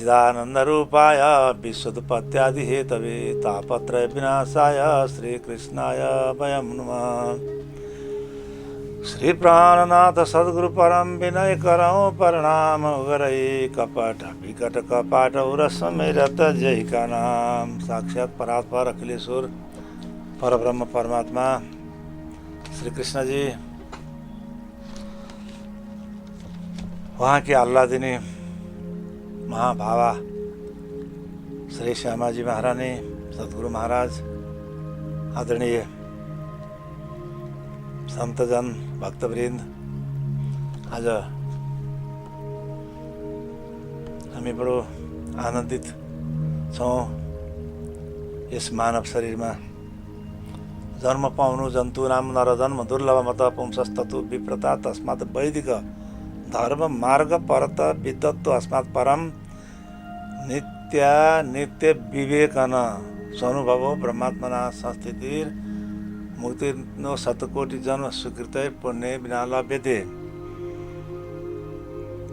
सच्चिदानन्दरूपाय विश्वोत्पत्त्यादिहेतवे तापत्रय विनाशाय श्रीकृष्णाय वयं नमः। श्री प्राणनाथ सद्गुरु परम विनय करौ प्रणाम गरै कपट विकट कपाट उरसमेरत जय का नाम। साक्षात परात्पर अखिलेश्वर परब्रह्म परमात्मा श्री कृष्ण जी, वहाँ की आह्लादिनी महाभावा श्री श्यामाजी महारानी सद्गुरु महाराज, आदरणीय संतजन भक्तवृन्द, आज हामी बडो आनन्दित छौँ। यस मानव शरीरमा जन्म पाउनु जन्तूनाम नरजन्म दुर्लभमत पुंसस्ततु विप्रता तस्मात् वैदिक धर्म मार्ग परत विद्वत्व अस्मात् परम नित्य विवेकन स्वानुभवो ब्रह्मात्मना संस्थितिर मुक्तिर्नो शतकोटि जन्म सुकृतै पुण्य विना लभ्यते।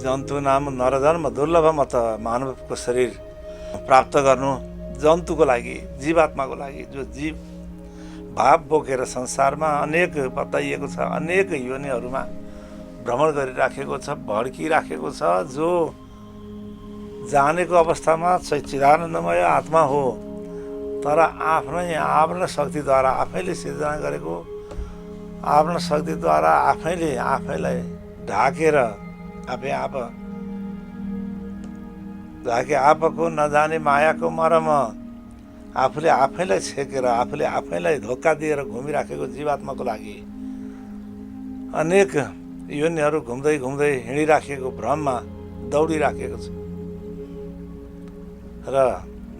जन्तु नाम नरजन्म दुर्लभमत, मानवको शरीर प्राप्त गर्नु जन्तुको लागि, जीवात्माको लागि, जो जीव भाव बोकेर संसारमा अनेक बताइएको छ, अनेक योनिहरूमा भ्रमण गरिराखेको छ, भड्किराखेको छ, जो जानेको अवस्थामा सच्चिदानन्दमय आत्मा हो, तर आफ्नै आवरण शक्तिद्वारा आफैले सिर्जना गरेको, आवरण शक्तिद्वारा आफैले आफैलाई ढाकेर आफको नजाने मायाको मरम आफूले आफैलाई छेकेर आफूले आफैलाई धोका दिएर घुमिराखेको जीवात्माको लागि अनेक योनिहरू घुम्दै घुम्दै हिँडिराखेको भ्रममा दौडिराखेको छ। र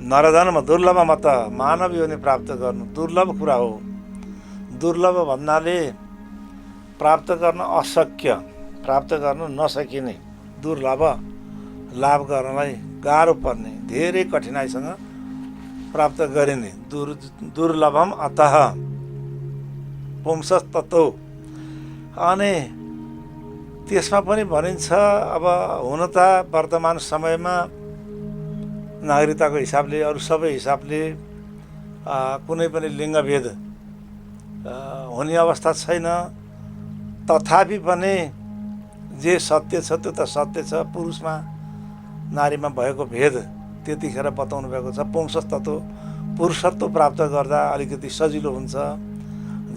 नरजन्म दुर्लभमा त मानव योनि प्राप्त गर्नु दुर्लभ कुरा हो। दुर्लभ भन्नाले प्राप्त गर्न अशक्य, प्राप्त गर्न नसकिने, दुर्लभ लाभ गर्नलाई गाह्रो पर्ने, धेरै कठिनाइसँग प्राप्त गरिने, दुर्लभम अतः पुंसस्ततो। अनि त्यसमा पनि भनिन्छ, अब हुन त वर्तमान समयमा नागरिकताको हिसाबले अरू सबै हिसाबले कुनै पनि लिङ्गभेद हुने अवस्था छैन। तथापि पनि जे सत्य छ त्यो त सत्य छ। पुरुषमा नारीमा भएको भेद त्यतिखेर बताउनु भएको छ। पुंसस्तत्व पुरुषत्व प्राप्त गर्दा अलिकति सजिलो हुन्छ,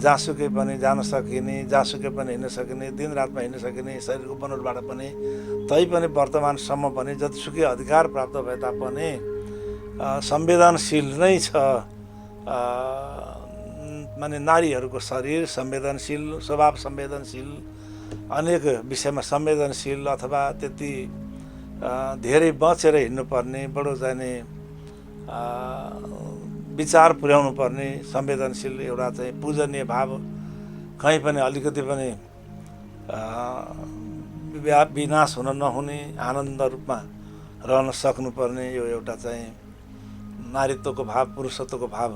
जहाँसुकै पनि जान सकिने, जहाँसुकै पनि हिँड्न सकिने, दिनरातमा हिँड्न सकिने, शरीरको बनोटबाट पनि। तैपनि वर्तमानसम्म पनि जतिसुकै अधिकार प्राप्त भए तापनि संवेदनशील नै छ। माने नारीहरूको शरीर संवेदनशील, स्वभाव संवेदनशील, अनेक विषयमा संवेदनशील, अथवा त्यति धेरै बचेर हिँड्नुपर्ने, बडो जाने विचार पुर्याउनु पर्ने संवेदनशील एउटा चाहिँ पूजनीय भाव, कहीँ पनि अलिकति पनि विनाश हुन नहुने, आनन्द रूपमा रहन सक्नुपर्ने, यो एउटा चाहिँ नारीत्वको भाव, पुरुषत्वको भाव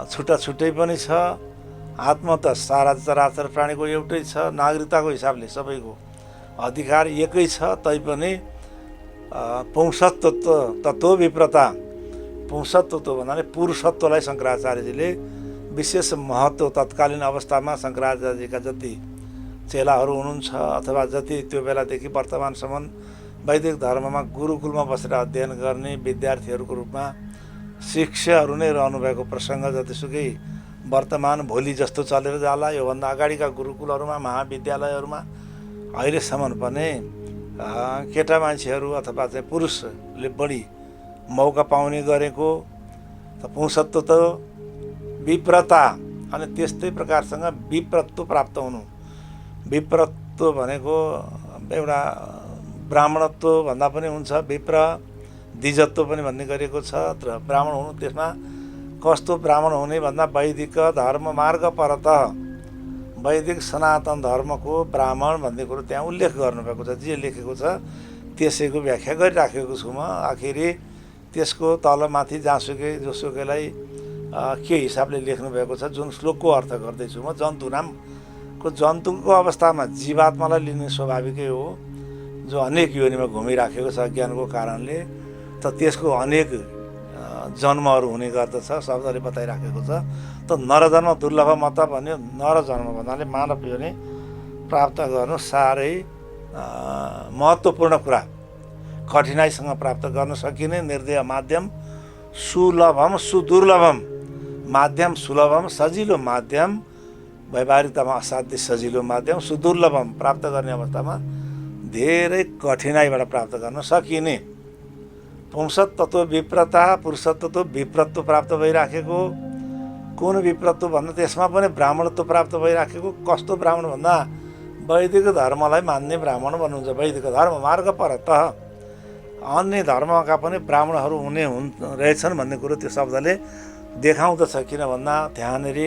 छुट्टा छुट्टै पनि छ। आत्मा त सारा चराचर प्राणीको एउटै छ। नागरिकताको हिसाबले सबैको अधिकार एकै छ। तैपनि पुंसत्व तत्त्व विप्रता, पुंसत्व भन्नाले पुरुषत्वलाई शङ्कराचार्यजीले विशेष महत्त्व तत्कालीन अवस्थामा शङ्कराचार्यजीका जति चेलाहरू हुनुहुन्छ अथवा जति त्यो बेलादेखि वर्तमानसम्म वैदिक धर्ममा गुरुकुलमा बसेर अध्ययन गर्ने विद्यार्थीहरूको रूपमा शिष्यहरू नै रहनुभएको प्रसङ्ग जतिसुकै वर्तमान भोलि जस्तो चलेर जाला। योभन्दा अगाडिका गुरुकुलहरूमा, महाविद्यालयहरूमा अहिलेसम्म पनि केटा मान्छेहरू अथवा चाहिँ पुरुषले बढी मौका पाउने गरेको त पुंसत्व त विप्रता। अनि त्यस्तै प्रकारसँग विप्रत्व प्राप्त हुनु। विप्रत्व भनेको एउटा ब्राह्मणत्व भन्दा पनि हुन्छ, विप्र द्विजत्व पनि भन्ने गरिएको छ। तर ब्राह्मण हुनु, त्यसमा कस्तो ब्राह्मण हुने भन्दा वैदिक धर्म मार्ग परत, वैदिक सनातन धर्मको ब्राह्मण भन्ने कुरो त्यहाँ उल्लेख गर्नुभएको छ। जे लेखेको छ त्यसैको व्याख्या गरिराखेको छु म। आखिरी त्यसको तलमाथि जहाँसुकै जोसुकैलाई के हिसाबले लेख्नुभएको छ, जुन श्लोकको अर्थ गर्दैछु म। जन्तु नामको, जन्तुको अवस्थामा जीवात्मालाई लिने स्वाभाविकै हो। जो अनेक योनिमा घुमिराखेको छ ज्ञानको कारणले, त त्यसको अनेक जन्महरू हुने गर्दछ शब्दले बताइराखेको छ। त नरजन्म दुर्लभ मत भन्यो। नरजन्म भन्नाले मानव योनि प्राप्त गर्नु साह्रै महत्त्वपूर्ण कुरा, कठिनाइसँग प्राप्त गर्न सकिने निर्दय माध्यम, सुलभम सुदुर्लभम माध्यम, सुलभम सजिलो माध्यम, व्यवहारिकतामा असाध्य सजिलो माध्यम, सुदुर्लभम प्राप्त गर्ने अवस्थामा धेरै कठिनाइबाट प्राप्त गर्न सकिने। पुंसत्व विप्रता, पुरुषत्व विप्रत्व प्राप्त भइराखेको। कुन विप्रत्व भन्दा त्यसमा पनि ब्राह्मणत्व प्राप्त भइराखेको। कस्तो ब्राह्मण भन्दा वैदिक धर्मलाई मान्ने ब्राह्मण भन्नुहुन्छ। वैदिक धर्म मार्ग परतः अन्य धर्मका पनि ब्राह्मणहरू हुने रहेछन् भन्ने कुरो त्यो शब्दले देखाउँदछ। किन भन्दा त्यहाँनिर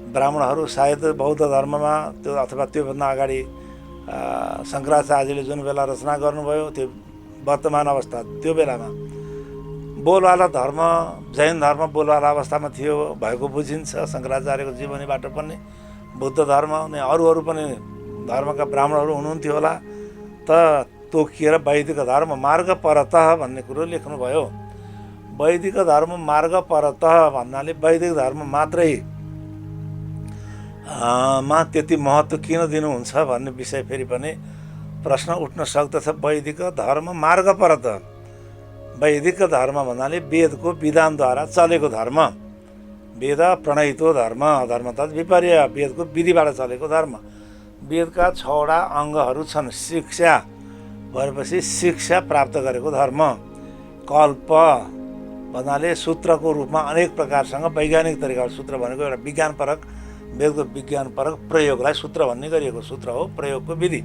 ब्राह्मणहरू सायद बौद्ध धर्ममा त्यो अथवा त्योभन्दा अगाडि शङ्कराचार्यले जुन बेला रचना गर्नुभयो त्यो वर्तमान अवस्था, त्यो बेलामा बोलवाला धर्म, जैन धर्म बोलवाला अवस्थामा थियो भएको बुझिन्छ शङ्कराचार्यको जीवनीबाट पनि। बुद्ध धर्म अनि अरू पनि धर्मका ब्राह्मणहरू हुनुहुन्थ्यो होला। त तोकिएर वैदिक धर्म मार्ग परतः भन्ने कुरो लेख्नुभयो। वैदिक धर्म मार्ग परतः भन्नाले वैदिक धर्म मात्रै मा त्यति महत्त्व किन दिनुहुन्छ भन्ने विषय फेरि पनि प्रश्न उठ्न सक्दछ। वैदिक धर्म मार्ग परतः, वैदिक धर्म भन्नाले वेदको विधानद्वारा चलेको धर्म, वेद प्रणयितो धर्म, धर्म त विपर्य वेदको विधिबाट चलेको धर्म। वेदका 6वटा अङ्गहरू छन्। शिक्षा भएपछि शिक्षा प्राप्त गरेको धर्म। कल्प भन्नाले सूत्रको रूपमा अनेक प्रकारसँग वैज्ञानिक तरिकाबाट, सूत्र भनेको एउटा विज्ञानपरक, वेदको विज्ञानपरक प्रयोगलाई सूत्र भन्ने गरिएको। सूत्र हो प्रयोगको विधि।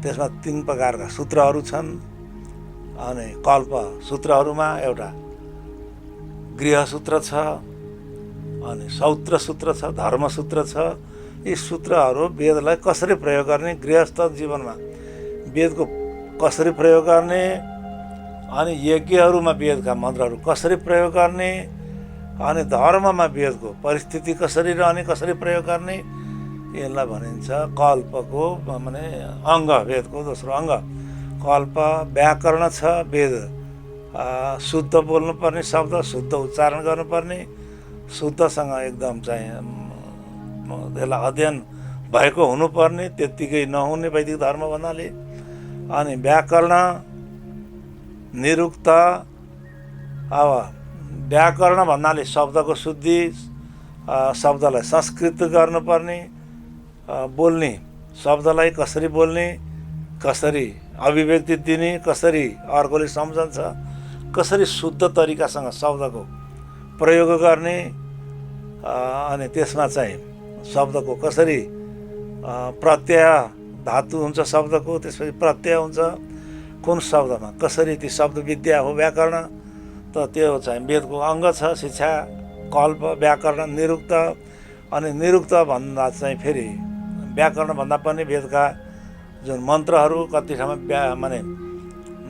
त्यसमा 3 प्रकारका सूत्रहरू छन्। अनि कल्प सूत्रहरूमा एउटा गृहसूत्र छ, अनि सौत्र सूत्र छ, धर्मसूत्र छ। यी सूत्रहरू वेदलाई कसरी प्रयोग गर्ने, गृहस्थ जीवनमा वेदको कसरी प्रयोग गर्ने, अनि यज्ञहरूमा वेदका मन्त्रहरू कसरी प्रयोग गर्ने, अनि धर्ममा वेदको परिस्थिति कसरी रहने, कसरी प्रयोग गर्ने, यसलाई भनिन्छ कल्पको माने अङ्ग, वेदको दोस्रो अङ्ग। कल्प व्याकरण छ। वेद शुद्ध बोल्नुपर्ने, शब्द शुद्ध उच्चारण गर्नुपर्ने, शुद्धसँग एकदम चाहिँ त्यसलाई अध्ययन भएको हुनुपर्ने, त्यत्तिकै नहुने वैदिक धर्म भन्नाले। अनि व्याकरण निरुक्त। अब व्याकरण भन्नाले शब्दको शुद्धि, शब्दलाई संस्कृत गर्नुपर्ने, बोल्ने शब्दलाई कसरी बोल्ने, कसरी अभिव्यक्ति दिने, कसरी अर्कोले सम्झन्छ, कसरी शुद्ध तरिकासँग शब्दको प्रयोग गर्ने, अनि त्यसमा चाहिँ शब्दको कसरी प्रत्यय धातु हुन्छ शब्दको, त्यसपछि प्रत्यय हुन्छ, कुन शब्दमा कसरी ती शब्द विद्या हो व्याकरण। त त्यो चाहिँ वेदको अङ्ग छ। शिक्षा, कल्प, व्याकरण, निरुक्त। अनि निरुक्त भन्दा चाहिँ फेरि व्याकरण भन्दा पनि वेदका जुन मन्त्रहरू कति ठाउँमा माने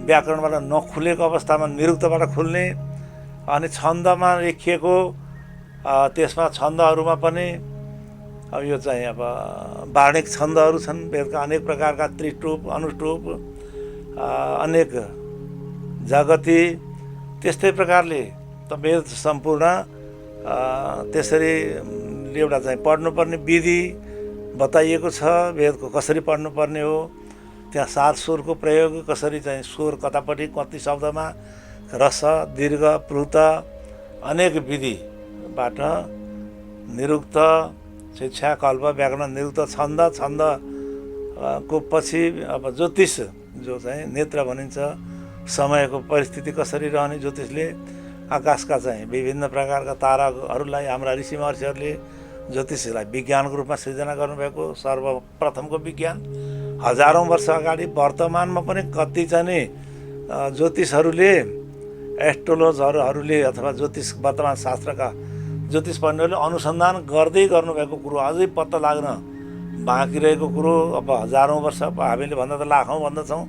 व्याकरणबाट नखुलेको अवस्थामा निरुक्तबाट खुल्ने। अनि छन्दमा लेखिएको, त्यसमा छन्दहरूमा पनि अब यो चाहिँ अब वार्णिक छन्दहरू छन् वेदका अनेक प्रकारका, त्रिटुप, अनुष्टुप, अनेक जगती। त्यस्तै प्रकारले त वेद सम्पूर्ण त्यसरी एउटा चाहिँ पढ्नुपर्ने विधि बताइएको छ। वेदको कसरी पढ्नुपर्ने हो, त्यहाँ 7 स्वरको प्रयोग कसरी चाहिँ, स्वर कतापट्टि कति शब्दमा, रस, दीर्घ, प्लुत, अनेक विधिबाट निरुक्त, शिक्षा, कल्प, व्याकरण, निरुक्त, छन्द। छन्दको पछि अब ज्योतिष, जो चाहिँ नेत्र भनिन्छ, समयको परिस्थिति कसरी रहने, ज्योतिषले आकाशका चाहिँ विभिन्न प्रकारका ताराहरूलाई हाम्रा ऋषि महर्षिहरूले ज्योतिषलाई विज्ञानको रूपमा सृजना गर्नुभएको सर्वप्रथमको विज्ञान। हजारौँ वर्ष अगाडि वर्तमानमा पनि कति चाहिँ नि ज्योतिषहरूले, एस्ट्रोलोजरहरूले अथवा ज्योतिष वर्तमान शास्त्रका ज्योतिष पण्डितहरूले अनुसन्धान गर्दै गर्नुभएको कुरो अझै पत्ता लाग्न बाँकी रहेको कुरो। अब हजारौँ वर्ष, हामीले भन्दा त लाखौँ भन्दछौँ,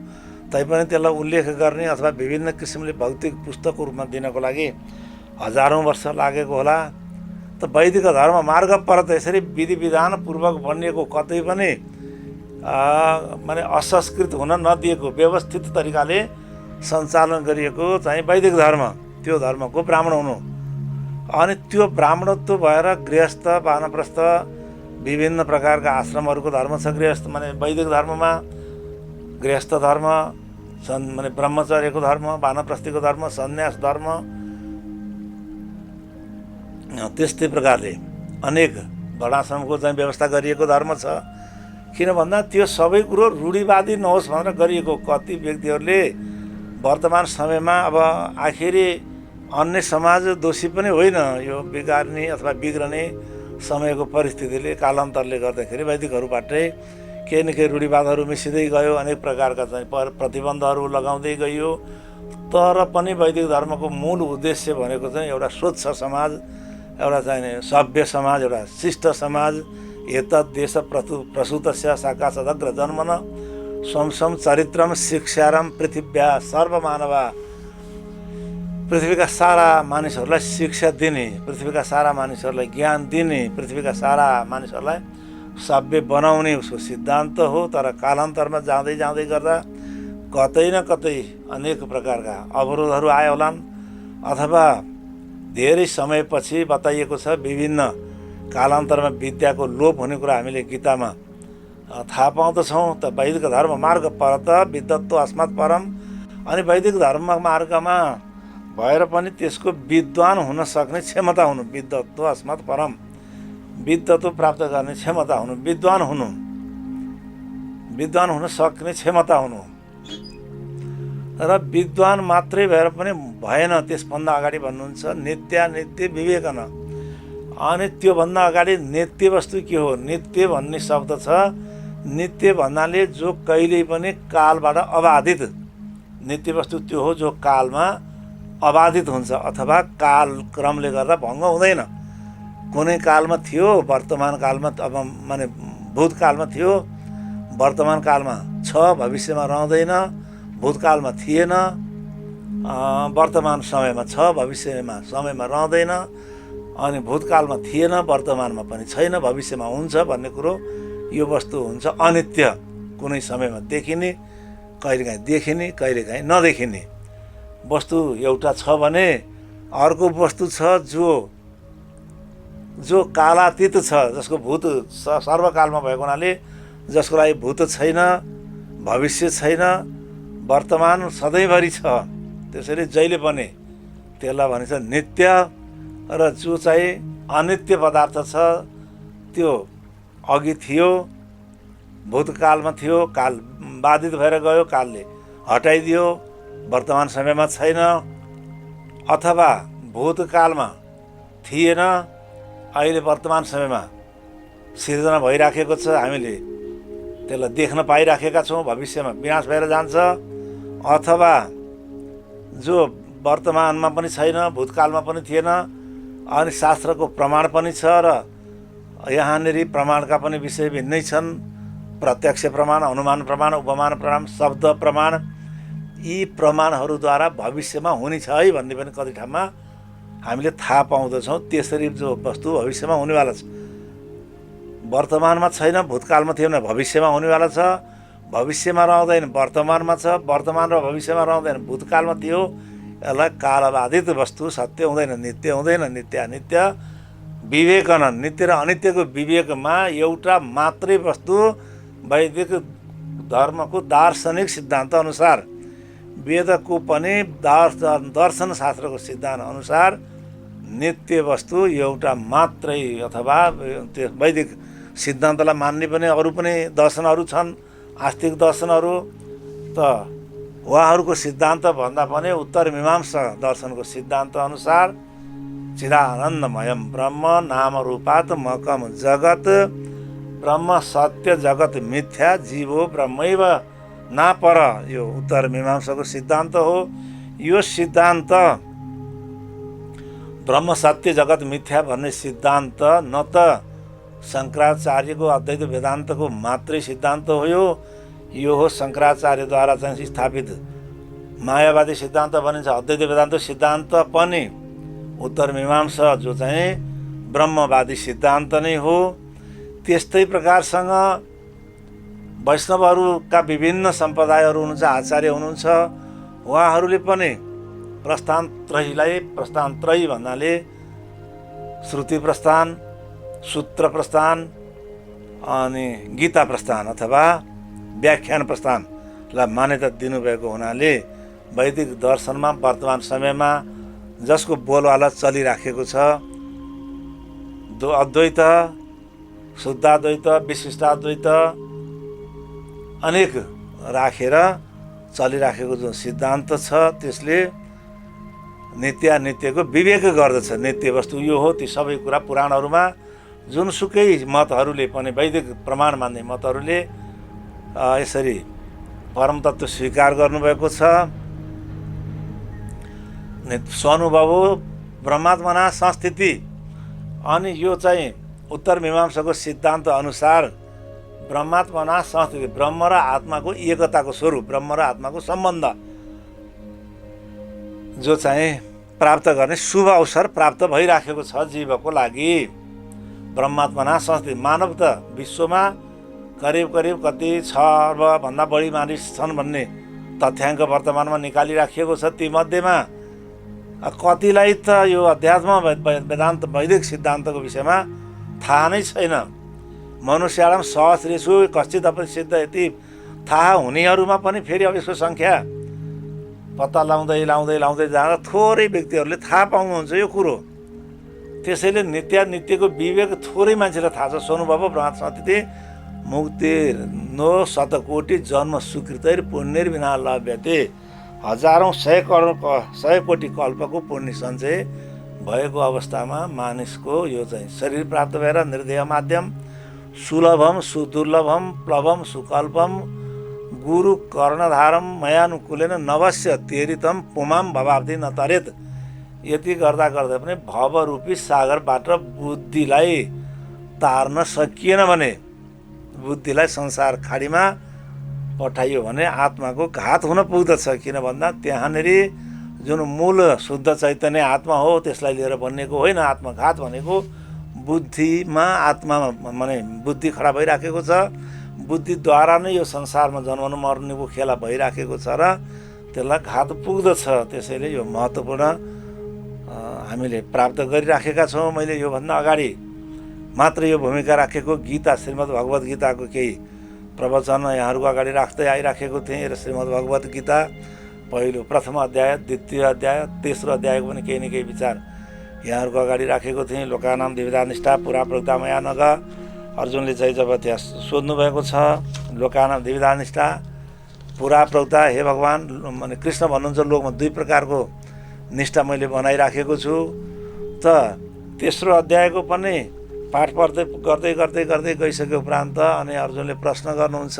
तैपनि त्यसलाई उल्लेख गर्ने अथवा विभिन्न किसिमले भौतिक पुस्तकको रूपमा दिनको लागि हजारौँ वर्ष लागेको होला। त वैदिक धर्म मार्ग परत यसरी विधि विधानपूर्वक बनिएको, कतै पनि माने असंस्कृत हुन नदिएको व्यवस्थित तरिकाले सञ्चालन गरिएको चाहिँ वैदिक धर्म, त्यो धर्मको ब्राह्मण हुनु। अनि त्यो ब्राह्मणत्व भएर गृहस्थ, वानप्रस्थ, विभिन्न प्रकारका आश्रमहरूको धर्म छ। गृहस्थ माने वैदिक धर्ममा गृहस्थ धर्म, माने ब्रह्मचर्यको धर्म, वानप्रस्थीको धर्म, सन्यास धर्म, त्यस्तै प्रकारले अनेक वर्णाश्रमको चाहिँ व्यवस्था गरिएको धर्म छ। किन भन्दा त्यो सबै कुरो रूढिवादी नहोस् भनेर गरिएको। कति व्यक्तिहरूले वर्तमान समयमा अब आखिरी अन्य समाज दोषी पनि होइन, यो बिगार्ने अथवा बिग्रने समयको परिस्थितिले, कालान्तरले गर्दाखेरि वैदिकहरूबाटै केही न केही रूढिवादहरू मिसिँदै गयो, अनेक प्रकारका चाहिँ प्रतिबन्धहरू लगाउँदै गइयो। तर पनि वैदिक धर्मको मूल उद्देश्य भनेको चाहिँ एउटा स्वच्छ समाज, एउटा चाहिँ सभ्य समाज, एउटा शिष्ट समाज। एतद् देश प्रसूतस्य शाकासदग्र जन्मन स्वं चरित्रम शिक्षारम पृथिव्या सर्वमानवा। पृथ्वीका सारा मानिसहरूलाई शिक्षा दिने, पृथ्वीका सारा मानिसहरूलाई ज्ञान दिने, पृथ्वीका सारा मानिसहरूलाई सभ्य बनाउने उसको सिद्धान्त हो। तर कालान्तरमा जाँदै जाँदै गर्दा कतै न कतै अनेक प्रकारका अवरोधहरू आए होलान्, अथवा धेरै समयपछि बताइएको छ विभिन्न कालान्तरमा विद्याको लोप हुने कुरा हामीले गीतामा थाहा पाउँदछौँ। त वैदिक धर्म मार्ग परत विद्वत्व अस्मात् परम। अनि वैदिक धर्म मार्गमा भएर पनि त्यसको विद्वान हुन सक्ने क्षमता हुनु, विद्वत्व अस्मात् परम, विद्वत्व प्राप्त गर्ने क्षमता हुनु, विद्वान हुन सक्ने क्षमता हुनु। र विद्वान मात्रै भएर पनि भएन, त्यसभन्दा अगाडि भन्नुहुन्छ नित्यानित्य विवेकन। अनि त्योभन्दा अगाडि नित्य वस्तु के हो? नित्य भन्ने शब्द छ, नित्य भन्नाले जो कहिल्यै पनि कालबाट अबाधित, नित्य वस्तु त्यो हो जो कालमा अबाधित हुन्छ अथवा कालक्रमले गर्दा भङ्ग हुँदैन। कुनै कालमा थियो, वर्तमान कालमा, अब माने भूतकालमा थियो, वर्तमान कालमा छ, भविष्यमा रहँदैन। भूतकालमा थिएन, वर्तमान समयमा छ, भविष्यमा समयमा रहँदैन। अनि भूतकालमा थिएन, वर्तमानमा पनि छैन, भविष्यमा हुन्छ भन्ने कुरो यो वस्तु हुन्छ अनित्य। कुनै समयमा देखिने, कहिलेकाहीँ देखिने, कहिलेकाहीँ नदेखिने वस्तु एउटा छ भने अर्को वस्तु छ जो कालातीत छ, जसको भूत सर्वकालमा भएको हुनाले जसको लागि भूत छैन, भविष्य छैन, वर्तमान सधैँभरि छ। त्यसैले जहिले पनि त्यसलाई भनिन्छ नित्य। र जो चाहिँ अनित्य पदार्थ छ त्यो अघि थियो, भूतकालमा थियो, काल बाधित भएर गयो, कालले हटाइदियो, वर्तमान समयमा छैन, अथवा भूतकालमा थिएन, अहिले वर्तमान समयमा सिर्जना भइराखेको छ, हामीले त्यसलाई देख्न पाइराखेका छौँ, भविष्यमा विनाश भएर जान्छ। अथवा जो वर्तमानमा पनि छैन, भूतकालमा पनि थिएन, अनि शास्त्रको प्रमाण पनि छ। र यहाँनिर प्रमाणका पनि विषय भिन्नै छन्। प्रत्यक्ष प्रमाण, अनुमान प्रमाण, उपमान प्रमाण, शब्द प्रमाण। यी प्रमाणहरूद्वारा भविष्यमा हुने छ है भन्ने पनि कति ठाउँमा हामीले थाहा पाउँदछौँ। त्यसरी जो वस्तु भविष्यमा हुनेवाला छ, वर्तमानमा छैन, भूतकालमा थियो भने भविष्यमा हुनेवाला छ, भविष्यमा रहँदैन, वर्तमानमा छ, वर्तमान र भविष्यमा रहँदैन, भूतकालमा थियो। यसलाई कालबाधित वस्तु सत्य हुँदैन, नित्य हुँदैन, नित्य अनित्य विवेकन। नित्य र अनित्यको विवेकमा एउटा मात्रै वस्तु वैदिक धर्मको दार्शनिक सिद्धान्त अनुसार, वेदको पनि दर्शन शास्त्रको सिद्धान्त अनुसार नित्य वस्तु एउटा मात्रै। अथवा त्यो वैदिक सिद्धान्तलाई मान्ने पनि अरू पनि दर्शनहरू छन्, आस्तिक दर्शनहरू। त उहाँहरूको सिद्धान्त भन्दा पनि उत्तर मीमांसा दर्शनको सिद्धान्त अनुसार चिदानन्दमयम ब्रह्म नाम रूपात्मकम जगत ब्रह्म सत्य जगत मिथ्या जीवो ब्रह्मैव नापर, यो उत्तर मीमांसाको सिद्धान्त हो। यो सिद्धान्त ब्रह्म सत्य जगत मिथ्या भन्ने सिद्धान्त न त शङ्कराचार्यको अद्वैत वेदान्तको मात्रै सिद्धान्त हो, यो हो शङ्कराचार्यद्वारा चाहिँ स्थापित मायावादी सिद्धान्त भनिन्छ। अद्वैत वेदान्त सिद्धान्त पनि उत्तर मीमांसा जो चाहिँ ब्रह्मवादी सिद्धान्त नै हो। त्यस्तै प्रकारसँग वैष्णवहरूका विभिन्न सम्प्रदायहरू हुनुहुन्छ, आचार्य हुनुहुन्छ, उहाँहरूले पनि प्रस्थानत्रयीलाई प्रस्थानत्रयी भन्नाले श्रुति प्रस्थान, सूत्र प्रस्थान अनि गीता प्रस्थान अथवा व्याख्यान प्रस्थानलाई मान्यता दिनुभएको हुनाले वैदिक दर्शनमा वर्तमान समयमा जसको बोलवाला चलिराखेको छ, अद्वैत, शुद्धाद्वैत, विशिष्टाद्वैत अनेक राखेर चलिराखेको जुन सिद्धान्त छ त्यसले नित्यानित्यको विवेक गर्दछ। नित्य वस्तु यो हो, ती सबै कुरा पुराणहरूमा जुनसुकै मतहरूले पनि वैदिक प्रमाण मान्ने मतहरूले यसरी परमतत्त्व स्वीकार गर्नुभएको छ। स्वानुभव ब्रह्मात्मना संस्थिति, अनि यो चाहिँ उत्तर मीमांसाको सिद्धान्त अनुसार ब्रह्मात्मना संस्थिति, ब्रह्म र आत्माको एकताको स्वरूप, ब्रह्म र आत्माको सम्बन्ध जो चाहिँ प्राप्त गर्ने शुभ अवसर प्राप्त भइराखेको छ जीवको लागि। ब्रह्मात्मना संस्थिति, मानव त विश्वमा करिब करिब कति 6 अर्बभन्दा बढी मानिस छन् भन्ने तथ्याङ्क वर्तमानमा निकालिराखिएको छ। तीमध्येमा कतिलाई त यो अध्यात्म वेदान्त वैदिक सिद्धान्तको विषयमा थाहा नै छैन। मनुष्याणाम सहस्रेषु कश्चित् अपि सिद्ध यति थाहा हुनेहरूमा पनि फेरि अब यसको सङ्ख्या पत्ता लाउँदै जाँदा थोरै व्यक्तिहरूले थाहा पाउनुहुन्छ यो कुरो। त्यसैले नित्यानित्यको विवेक थोरै मान्छेलाई थाहा छ। स्वानुभव ब्रह्मात्म संस्थिति मुक्ति नो शतकोटि जन्म सुकृतैर पुण्यैर विना लभ्यते। हजारौँ 100 कोटि कल्पको पुण्य सञ्चय भएको अवस्थामा मानिसको यो चाहिँ शरीर प्राप्त भएर निर्देह माध्यम सुलभम सुदुर्लभम प्लवम सुकल्पम गुरु कर्णधारम मयानुकूलेन नवस्य तेरितम पुमाम भवाब्दी न तरेत। यति गर्दा गर्दै पनि भवरूपी सागरबाट बुद्धिलाई तार्न सकिएन भने, बुद्धिलाई संसार खाडीमा पठाइयो भने आत्माको घात हुन पुग्दछ। किन भन्दा त्यहाँनिर जुन मूल शुद्ध चैतन्य आत्मा हो त्यसलाई लिएर बनिएको होइन। आत्मघात भनेको बुद्धिमा, आत्मामा माने बुद्धि खडा भइराखेको छ। बुद्धिद्वारा नै यो संसारमा जन्मनु मर्नुको खेला भइराखेको छ र त्यसलाई घात पुग्दछ। त्यसैले यो महत्त्वपूर्ण हामीले प्राप्त गरिराखेका छौँ। मैले योभन्दा अगाडि मात्र यो भूमिका राखेको गीता, श्रीमद् भगवत गीताको केही प्रवचन यहाँहरूको अगाडि राख्दै आइराखेको थिएँ। र श्रीमद् भगवत गीता पहिलो प्रथम अध्याय, द्वितीय अध्याय, तेस्रो अध्यायको पनि केही न केही विचार यहाँहरूको अगाडि राखेको थिएँ। लोकानाम द्विविधा निष्ठा पुरा प्रवृत्ता मया नग। अर्जुनले चाहिँ जब त्यहाँ सोध्नुभएको छ लोकानाम द्विविधा निष्ठा पुरा प्रवृत्ता, हे भगवान्, माने कृष्ण भन्नुहुन्छ लोकमा 2 प्रकारको निष्ठा मैले बनाइराखेको छु। त तेस्रो अध्यायको पनि पाठ गर्दै गइसके उपरान्त अनि अर्जुनले प्रश्न गर्नुहुन्छ,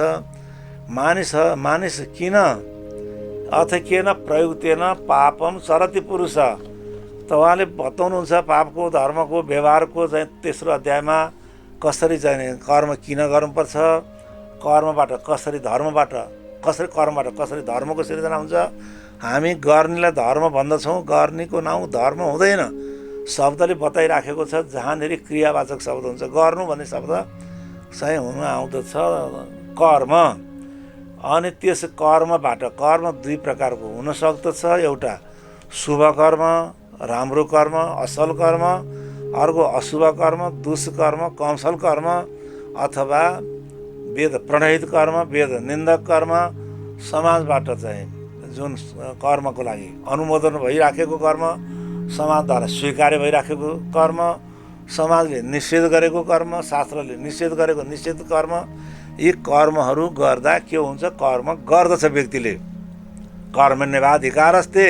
मानिस किन अथ केन प्रयुक्तेन पापम चरति पुरुष। त उहाँले बताउनुहुन्छ पापको, धर्मको, व्यवहारको चाहिँ तेस्रो अध्यायमा कसरी चाहिँ कर्म किन गर्नुपर्छ, कर्मबाट कसरी धर्मबाट, कसरी कर्मबाट कसरी धर्मको सिर्जना हुन्छ। हामी गर्नेलाई धर्म भन्दछौँ, गर्नेको नाउँ धर्म हुँदैन। शब्दले बताइराखेको छ जहाँनिर क्रियावाचक शब्द हुन्छ, गर्नु भन्ने शब्द चाहिँ हुन आउँदछ कर्म। अनि त्यस कर्मबाट, कर्म 2 प्रकारको हुन सक्दछ। एउटा शुभ कर्म, राम्रो कर्म, असल कर्म, अर्को अशुभ कर्म, दुष्कर्म, कमसल कर्म अथवा वेद प्रणहित कर्म, वेद निन्दक कर्म, समाजबाट चाहिँ जुन कर्मको लागि अनुमोदन भइराखेको कर्म, समाजद्वारा स्वीकार्य भइराखेको कर्म, समाजले निषेध गरेको कर्म, शास्त्रले निषेध गरेको निषेध कर्म, यी कर्महरू गर्दा के हुन्छ, कर्म गर्दछ व्यक्तिले। कर्मण्येवाधिकारस्ते,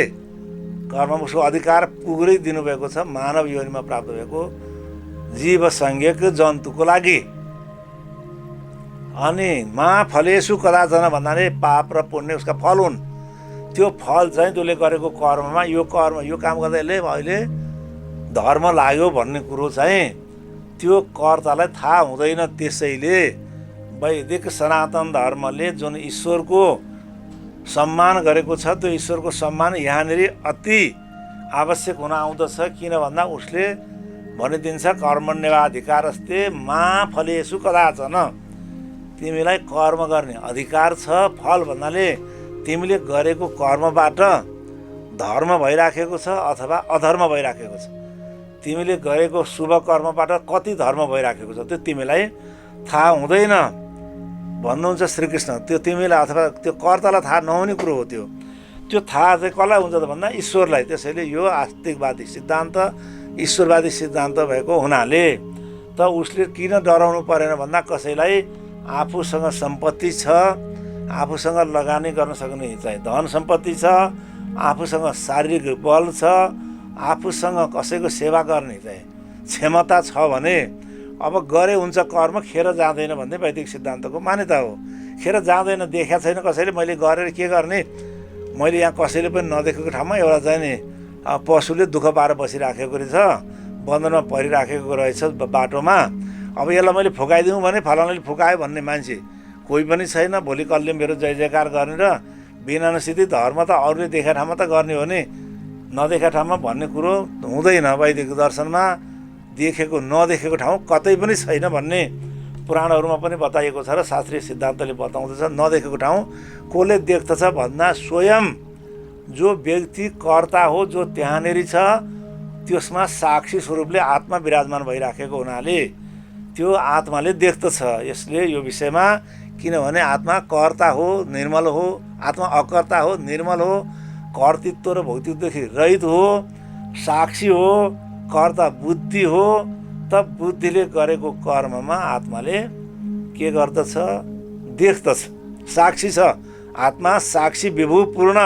कर्ममा उसको अधिकार पुग्दै दिनुभएको छ मानव योनिमा प्राप्त भएको जीव संज्ञक जन्तुको लागि। अनि मा फलेषु कदाचन भन्नाले पाप र पुण्य उसका फल हुन्। त्यो फल चाहिँ त्यसले गरेको कर्ममा, यो कर्म यो काम गर्दा यसले अहिले धर्म लाग्यो भन्ने कुरो चाहिँ त्यो कर्तालाई थाहा हुँदैन। त्यसैले वैदिक सनातन धर्मले जुन ईश्वरको सम्मान गरेको छ त्यो ईश्वरको सम्मान यहाँनिर अति आवश्यक हुन आउँदछ। किन भन्दा उसले भनिदिन्छ कर्मण्येवाधिकारस्ते मा फलेषु कदाचन। तिमीलाई कर्म गर्ने अधिकार छ। फल भन्नाले तिमीले गरेको कर्मबाट धर्म भइराखेको छ अथवा अधर्म भइराखेको छ। तिमीले गरेको शुभ कर्मबाट कति धर्म भइराखेको छ त्यो तिमीलाई थाहा हुँदैन भन्नुहुन्छ श्रीकृष्ण। त्यो तिमीलाई अथवा त्यो कर्तालाई थाहा नहुने कुरो हो। त्यो थाहा चाहिँ कसलाई हुन्छ त भन्दा ईश्वरलाई। त्यसैले यो आस्तिकवादी सिद्धान्त ईश्वरवादी सिद्धान्त भएको हुनाले त उसले किन डराउनु परेन भन्दा कसैलाई आफूसँग सम्पत्ति छ, आफूसँग लगानी गर्न सक्ने चाहिँ धन सम्पत्ति छ, आफूसँग शारीरिक बल छ, आफूसँग कसैको सेवा गर्ने चाहिँ क्षमता छ भने अब गरे हुन्छ कर्म, खेर जाँदैन भन्ने वैदिक सिद्धान्तको मान्यता हो। खेर जाँदैन, देखेको छैन कसैले, मैले गरेर के गर्ने। मैले यहाँ कसैले पनि नदेखेको ठाउँमा एउटा चाहिँ नि पशुले दुःख पाएर बसिराखेको रहेछ, बन्धनमा परिराखेको रहेछ बाटोमा। अब यसलाई मैले फुकाइदिउँ भने फलानाले फुकायो भन्ने मान्छे कोही पनि छैन। भोलि कसले मेरो जय जयकार गर्ने र बिना नसिद्धि धर्म त अरूले देखेको ठाउँमा त गर्ने हो नि, नदेखेको ठाउँमा भन्ने कुरो हुँदैन। वैदिक दर्शनमा देखेको नदेखेको ठाउँ कतै पनि छैन भन्ने पुराणहरूमा पनि बताइएको छ र शास्त्रीय सिद्धान्तले बताउँदछ। नदेखेको ठाउँ कसले देख्दछ भन्दा स्वयं जो व्यक्ति कर्ता हो, जो त्यहाँनेरि छ, त्यसमा साक्षी स्वरूपले आत्मा विराजमान भइराखेको हुनाले त्यो आत्माले देख्दछ। यसले यो विषयमा, किनभने आत्मा कर्ता हो, निर्मल हो, आत्मा अकर्ता हो, निर्मल हो, कर्तृत्व र भौतिकदेखि रहित हो, साक्षी हो, कर्ता बुद्धि हो। त बुद्धिले गरेको कर्ममा आत्माले के गर्दछ? देख्दछ, साक्षी छ। आत्मा साक्षी विभू पूर्ण।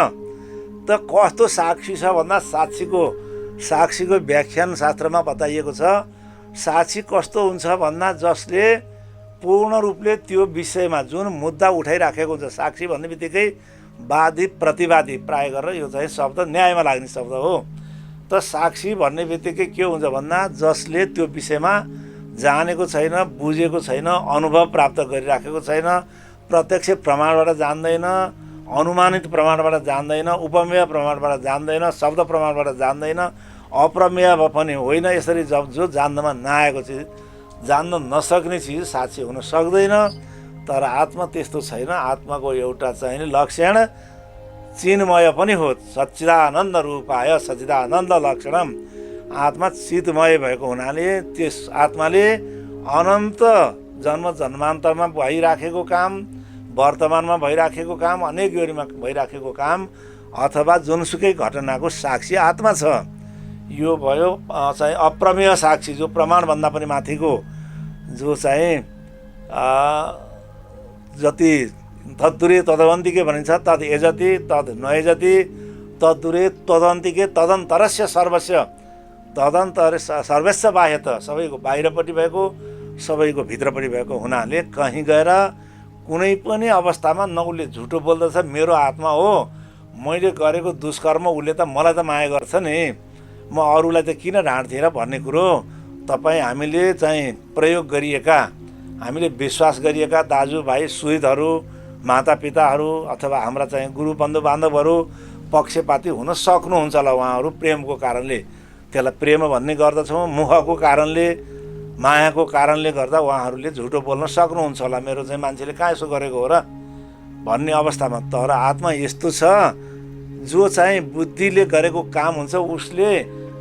त कस्तो साक्षी छ भन्दा साक्षीको व्याख्यान शास्त्रमा बताइएको छ। साक्षी कस्तो हुन्छ भन्दा जसले पूर्ण रूपले त्यो विषयमा जुन मुद्दा उठाइराखेको हुन्छ। साक्षी भन्ने बित्तिकै वादी प्रतिवादी प्राय गरेर यो चाहिँ शब्द न्यायमा लाग्ने शब्द हो। त साक्षी भन्ने बित्तिकै के हुन्छ भन्दा जसले त्यो विषयमा जानेको छैन, बुझेको छैन, अनुभव प्राप्त गरिराखेको छैन, प्रत्यक्ष प्रमाणबाट जान्दैन, अनुमानित प्रमाणबाट जान्दैन, उपमेय प्रमाणबाट जान्दैन, शब्द प्रमाणबाट जान्दैन, अप्रमेय पनि होइन। यसरी जो जान्नमा नआएको चिज, जान्न नसक्ने चिज साक्षी हुन सक्दैन। तर आत्मा त्यस्तो छैन। आत्माको एउटा चाहिँ लक्षण चिन्मय पनि हो। सच्चिदानन्द रूपाय सच्चिदानन्द लक्षणम। आत्मा चितमय भएको हुनाले त्यस आत्माले अनन्त जन्म जन्मान्तरमा भइराखेको काम, वर्तमानमा भइराखेको काम, अनेक योनिमा भइराखेको काम अथवा जुनसुकै घटनाको साक्षी आत्मा छ। यो भयो चाहिँ अप्रमेय साक्षी, जो प्रमाणभन्दा पनि माथिको, जो चाहिँ जति तद्दुरे तदवन्तिके भनिन्छ, तद यजति तद नयजति, तद्दुरे तदन्तिके तदन्तरस्य सर्वस्य, तदन्तर सर्वस्व बाह्यत, सबैको बाहिरपट्टि भएको, सबैको भित्रपट्टि भएको हुनाले कहीँ गएर कुनै पनि अवस्थामा न उसले झुटो बोल्दछ मेरो आत्मा हो, मैले गरेको दुष्कर्म उसले त मलाई त माया गर्छ नि, म अरूलाई त किन ढाँट्थेँ र भन्ने कुरो तपाईँ हामीले चाहिँ प्रयोग गरिएका, हामीले विश्वास गरिएका दाजुभाइ सुहृदहरू, मातापिताहरू अथवा हाम्रा चाहिँ गुरु बन्धु बान्धवहरू पक्षपाती हुन सक्नुहुन्छ होला। उहाँहरू प्रेमको कारणले त्यसलाई प्रेम भन्ने गर्दछौँ, मुखको कारणले, मायाको कारणले गर्दा उहाँहरूले झुटो बोल्न सक्नुहुन्छ होला, मेरो चाहिँ मान्छेले कहाँ यसो गरेको हो र भन्ने अवस्थामा। तर आत्मा यस्तो छ जो चाहिँ बुद्धिले गरेको काम हुन्छ, उसले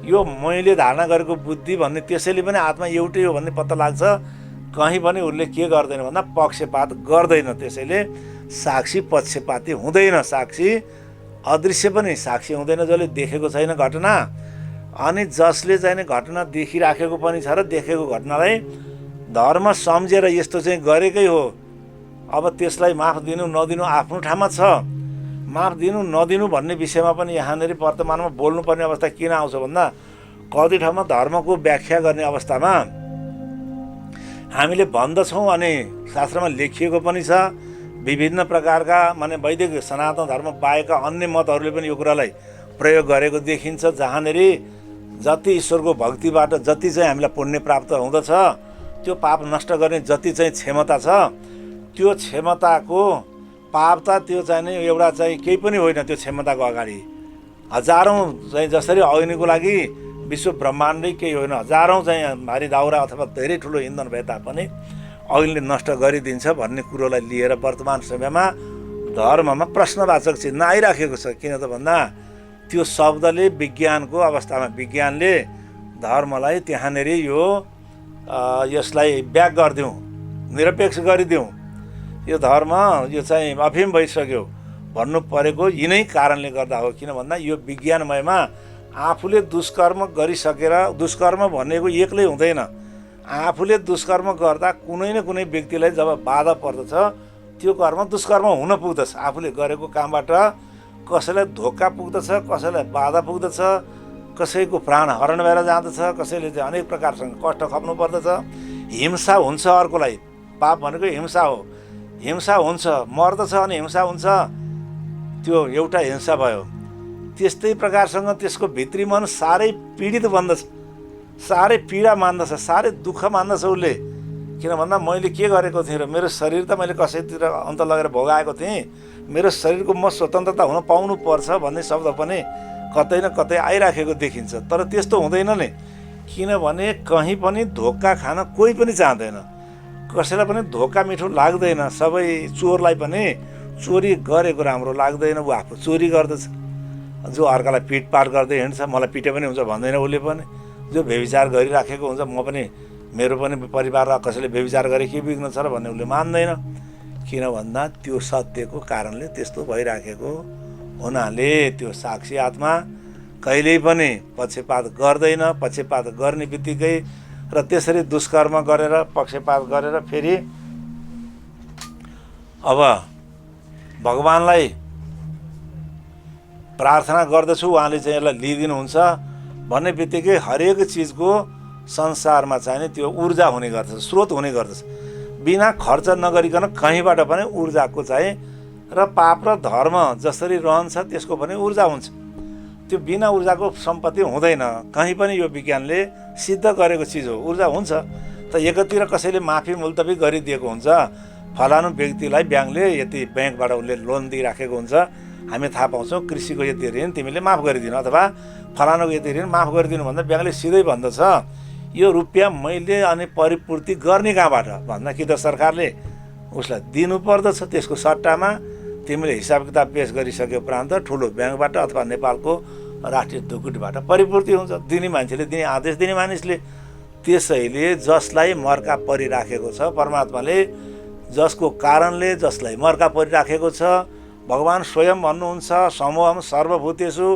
यो मैले धारणा गरेको बुद्धि भन्ने त्यसैले पनि आत्मा एउटै हो भन्ने पत्ता लाग्छ। कहीँ पनि उसले के गर्दैन भन्दा पक्षपात गर्दैन। त्यसैले साक्षी पक्षपाती हुँदैन। साक्षी अदृश्य पनि साक्षी हुँदैन, जसले देखेको छैन घटना, अनि जसले चाहिँ घटना देखिराखेको पनि छ र देखेको घटनालाई धर्म सम्झेर यस्तो चाहिँ गरेकै हो, अब त्यसलाई माफ दिनु नदिनु आफ्नो ठाउँमा छ। माफ दिनु नदिनु भन्ने विषयमा पनि यहाँनिर वर्तमानमा बोल्नुपर्ने अवस्था किन आउँछ भन्दा कति ठाउँमा धर्मको व्याख्या गर्ने अवस्थामा हामीले भन्दछौँ अनि शास्त्रमा लेखिएको पनि छ। विभिन्न प्रकारका माने वैदिक सनातन धर्म बाहेकका अन्य मतहरूले पनि यो कुरालाई प्रयोग गरेको देखिन्छ, जहाँनिर जति ईश्वरको भक्तिबाट जति चाहिँ हामीलाई पुण्य प्राप्त हुँदछ, त्यो पाप नष्ट गर्ने जति चाहिँ क्षमता छ, त्यो क्षमताको पाप त त्यो चाहिँ नि एउटा चाहिँ केही पनि होइन। त्यो क्षमताको अगाडि हजारौँ चाहिँ जसरी अग्निको लागि विश्व ब्रह्माण्डै केही होइन, हजारौँ चाहिँ भारी दाउरा अथवा धेरै ठुलो इन्धन भए तापनि अग्निले नष्ट गरिदिन्छ भन्ने कुरोलाई लिएर वर्तमान समयमा धर्ममा प्रश्नवाचक चिन्ह आइराखेको छ। किन त भन्दा त्यो शब्दले विज्ञानको अवस्थामा विज्ञानले धर्मलाई त्यहाँनिर यसलाई ब्याक गरिदिउँ, निरपेक्ष गरिदिउँ, यो धर्म यो चाहिँ अफिम भइसक्यो भन्नु परेको यिनै कारणले गर्दा हो। किन भन्दा यो विज्ञानमयमा आफूले दुष्कर्म गरिसकेर, दुष्कर्म भनेको एक्लै हुँदैन, आफूले दुष्कर्म गर्दा कुनै न कुनै व्यक्तिलाई जब बाधा पर्दछ त्यो कर्म दुष्कर्म हुन पुग्दछ। आफूले गरेको कामबाट कसैलाई धोका पुग्दछ, कसैलाई बाधा पुग्दछ, कसैको प्राण हरण भएर जाँदछ, कसैले चाहिँ अनेक प्रकारसँग कष्ट खप्नु पर्दछ, हिंसा हुन्छ। अर्कोलाई पाप भनेको हिंसा हो, हिंसा हुन्छ, मर्दछ अनि हिंसा हुन्छ, त्यो एउटा हिंसा भयो। त्यस्तै प्रकारसँग त्यसको भित्री मन साह्रै पीडित बन्दछ, साह्रै पीडा मान्दछ, साह्रै दुःख मान्दछ उसले। किन भन्दा मैले के गरेको थिएँ र मेरो शरीर त मैले कसैतिर अन्त लगेर भोगाएको थिएँ, मेरो शरीरको म स्वतन्त्रता हुन पाउनु पर्छ भन्ने शब्द पनि कतै न कतै आइराखेको देखिन्छ। तर त्यस्तो हुँदैन नि, किनभने कहीँ पनि धोका खान कोही पनि चाहँदैन, कसैलाई पनि धोका मिठो लाग्दैन। सबै चोरलाई पनि चोरी गरेको राम्रो लाग्दैन, ऊ आफू चोरी गर्दछ। जो अर्कालाई पिटपाट गर्दै हिँड्छ, मलाई पिटे पनि हुन्छ भन्दैन उसले पनि। जो व्यभिचार गरिराखेको हुन्छ, म पनि मेरो पनि परिवारमा कसैले व्यभिचार गरे के बिग्न छ र भन्ने उसले मान्दैन। किन भन्दा त्यो सत्यको कारणले त्यस्तो भइराखेको हुनाले त्यो साक्षी आत्मा कहिल्यै पनि पक्षपात गर्दैन। पक्षपात गर्ने बित्तिकै र त्यसरी दुष्कर्म गरेर पक्षपात गरेर फेरि अब भगवानलाई प्रार्थना गर्दछु, उहाँले चाहिँ यसलाई लिइदिनुहुन्छ भन्ने बित्तिकै हरेक चिजको संसारमा चाहिँ नि त्यो ऊर्जा हुने गर्दछ, स्रोत हुने गर्दछ। बिना खर्च नगरिकन कहीँबाट पनि ऊर्जाको चाहिँ र पाप र धर्म जसरी रहन्छ त्यसको पनि ऊर्जा हुन्छ। त्यो बिना ऊर्जाको सम्पत्ति हुँदैन, कहीँ पनि यो विज्ञानले सिद्ध गरेको चिज हो। ऊर्जा हुन्छ त एकतिर कसैले माफी मुल्तवी गरिदिएको हुन्छ, फलानु व्यक्तिलाई ब्याङ्कले यति ब्याङ्कबाट उसले लोन दिइराखेको हुन्छ, हामी थाहा पाउँछौँ कृषिको यति ऋण तिमीले माफ गरिदिनु अथवा फलानुको यति ऋण माफ गरिदिनु भन्दा ब्याङ्कले सिधै भन्दछ यो रुपियाँ मैले अनि परिपूर्ति गर्ने कहाँबाट भन्दा कि त सरकारले उसलाई दिनु पर्दछ। त्यसको सट्टामा तिमीले हिसाब किताब पेश गरिसके उपरान्त ठुलो ब्याङ्कबाट अथवा नेपालको राष्ट्रिय ढुकुटीबाट परिपूर्ति हुन्छ। दिने मान्छेले दिने, आदेश दिने मानिसले। त्यसैले जसलाई मर्का परिराखेको छ परमात्माले, जसको कारणले जसलाई मर्का परिराखेको छ, भगवान स्वयं भन्नुहुन्छ समूहम सर्वभूतेषु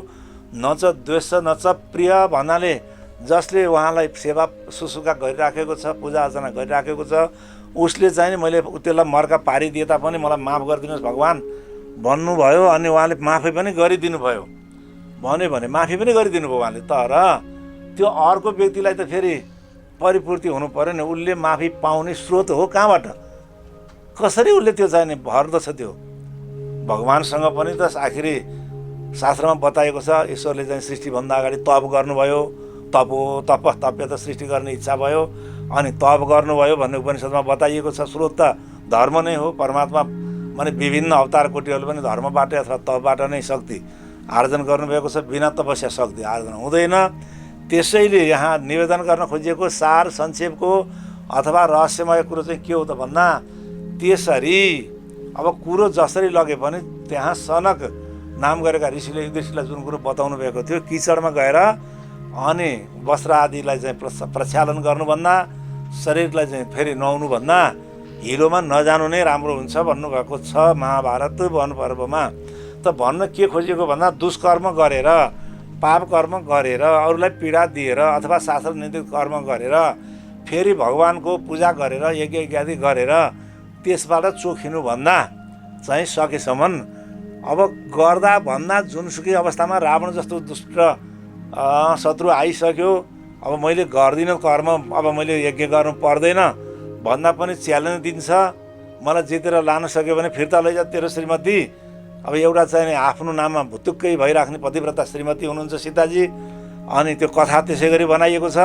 न च द्वेष न च प्रिय भन्नाले जसले उहाँलाई सेवा सुसुका गरिराखेको छ, पूजा अर्चना गरिराखेको छ, उसले चाहिँ मैले त्यसलाई मर्का पारिदिए तापनि मलाई माफ गरिदिनुहोस् भगवान भन्नुभयो अनि उहाँले माफी पनि गरिदिनु भयो। भन्यो भने माफी पनि गरिदिनु भयो उहाँले। तर त्यो अर्को व्यक्तिलाई त फेरि परिपूर्ति हुनु पर्यो नि, उसले माफी पाउने स्रोत हो कहाँबाट, कसरी उसले त्यो चाहिँ भर्दछ। त्यो भगवानसँग पनि त आखिरी शास्त्रमा बताएको छ, ईश्वरले चाहिँ सृष्टिभन्दा अगाडि तप गर्नुभयो, तप्य त सृष्टि गर्ने इच्छा भयो अनि तप गर्नुभयो भन्ने उपनिषदमा बताइएको छ। स्रोत त धर्म नै हो। परमात्मा माने विभिन्न अवतार कोटीहरूले पनि धर्मबाट अथवा तपबाट नै शक्ति आर्जन गर्नुभएको छ, बिना तपस्या शक्ति आर्जन हुँदैन। त्यसैले यहाँ निवेदन गर्न खोजिएको सार संक्षेपको अथवा रहस्यमय कुरो चाहिँ के हो त भन्दा त्यसरी अब कुरो जसरी लगे पनि त्यहाँ सनक नाम गरेका ऋषिले युधिष्ठिरलाई जुन कुरो बताउनु भएको थियो, किचडमा गएर अनि वस्त्र आदिलाई चाहिँ प्रक्षालन गर्नुभन्दा शरीरलाई चाहिँ फेरि नुहाउनुभन्दा हिलोमा नजानु नै राम्रो हुन्छ भन्नुभएको छ महाभारत वन पर्वमा। त भन्न के खोजेको भन्दा दुष्कर्म गरेर, पाप कर्म गरेर, अरूलाई पीडा दिएर अथवा शास्त्र निन्दित कर्म गरेर फेरि भगवानको पूजा गरेर यज्ञ इत्यादि गरेर त्यसबाट चोखिनुभन्दा चाहिँ सकेसम्म अब गर्दा भन्दा जुनसुकै अवस्थामा रावण जस्तो दुष्ट शत्रु आइसक्यो, अब मैले गर्दिनँ कर्म, अब मैले यज्ञ गर्नु पर्दैन भन्दा पनि च्यालेन्ज दिन्छ, मलाई जितेर लान सक्यो भने फिर्ता लैजा तेरो श्रीमती। अब एउटा चाहिँ आफ्नो नाममा भुतुक्कै भइराख्ने पतिव्रता श्रीमती हुनुहुन्छ सीताजी, अनि त्यो कथा त्यसै गरी बनाइएको छ।